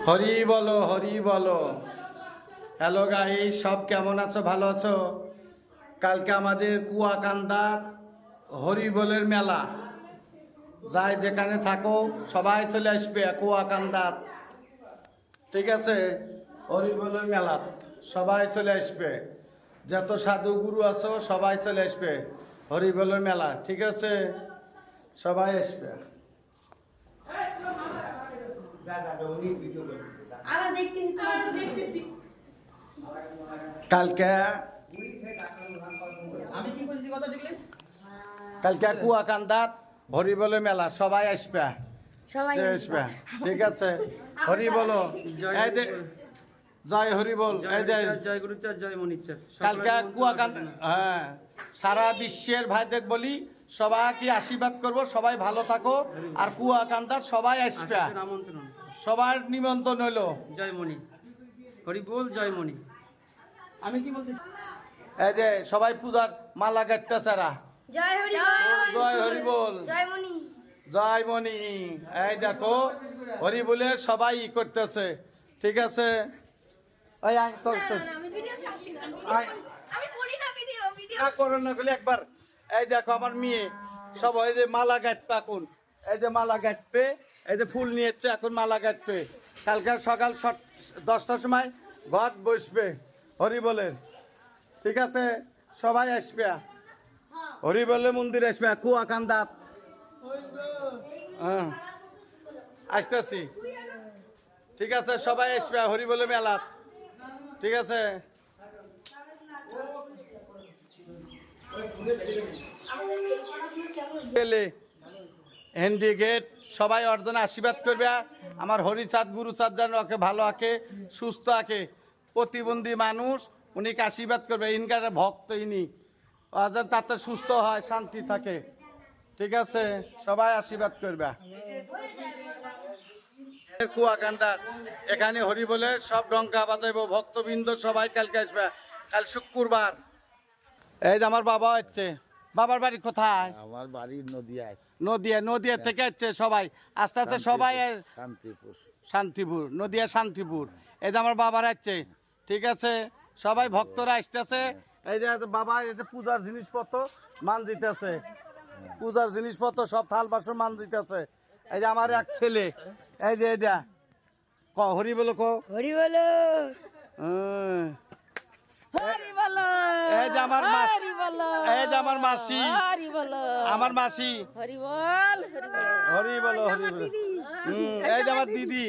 হরি বলো, হরি বলো। Hello guys, সব কেমন আছো? ভালো আছো? কালকে আমাদের কুয়াকান্দা হরিবোলের মেলা। যাই যেখানে থাকো সবাই চলে আসবে কুয়াকান্দা। ঠিক আছে, হরিবোলের মেলা সবাই চলে আসবে। যত সাধু গুরু আছো সবাই চলে আসবে হরিবোলের মেলা। ঠিক আছে, সবাই আসবে। কালকে কালকে কুয়াকান্দাত হরিবোলের মেলা সবাই আসবে, আসবে। ঠিক আছে, হরি বলো। এই দে জয় হরি বল। এই দে জয় গুরুচার, জয় মনিচার। কালকে কুয়াকান্দা, হ্যাঁ, সারা বিশ্বের ভাইদের বলি সবাইকে আশীর্বাদ করব, সবাই ভালো থাকো। আর কুয়াকান্দা সবাই আসবে, সবার নিমন্ত্রণ হলো। জয় মনি, হরি বল, জয় মনি। আমি কি বলতেছি, এই যে সবাই পূজার মালা গাইতেছে। জয় হরি জয় হরি বল, জয় মনি। জয় মনি। এই দেখো হরি বলে সবাই করতেছে। ঠিক আছে, ওই আয় তো আমি ভিডিও করছি না, আয় আমি করি না ভিডিও করো না করলে একবার। এই দেখো আমার মেয়ে সব এই যে মালা গাঁথবে এখন। এই যে মালা গাঁথবে, এই যে ফুল নিয়েছে এখন মালা গাঁথবে। কালকে সকাল 10টার সময় ঘট বসবে হরি বলের। ঠিক আছে, সবাই আসবে হরি বলে মন্দির আসবে কুয়াকান্দাত। হ্যাঁ, আসতেছি। ঠিক আছে, সবাই আসবে হরি বলে মেলা। ঠিক আছে, হ্যান্ডিগেট সবাই অর্জনে আশীর্বাদ করবে। আমার হরিচাঁদ গুরুচাঁদ যেন ওকে ভালো আঁকে, সুস্থ আঁকে। প্রতিবন্ধী মানুষ, উনিকে আশীর্বাদ করবে। ইনকার ভক্ত ইনি, যেন তাতে সুস্থ হয়, শান্তি থাকে। ঠিক আছে, সবাই আশীর্বাদ করবে। কুয়াকান্দার এখানে হরি বলে সব ডঙ্কা বাজাইব, ভক্তবৃন্দ সবাই কালকে আসবে। কাল শুক্রবার। এই যে আমার বাবা হচ্ছে। বাবার বাড়ি কোথায়? আমার বাড়ি নদিয়ায়। নদিয়া থেকে আসছে সবাই, আস্তে আস্তে সবাই। শান্তিপুর। শান্তিপুর, নদিয়া শান্তিপুর। এই যে আমার বাবার আসছে। ঠিক আছে, সবাই ভক্তরা আসতেছে। এই যে বাবা, এই যে পূজার জিনিসপত্র মান দিতেছে, পূজার জিনিসপত্র সব থাল বাসন মান দিতেছে। এই যে আমার এক ছেলে, এই যে এটা হরি বলো, হরি বলো, হরি বলো। এই যে আমার মাসি, এই যে আমার মাসি, হরি বলো, আমার মাসি, হরি বল, হরি বলো, হরি বলো। এই যে আমার দিদি,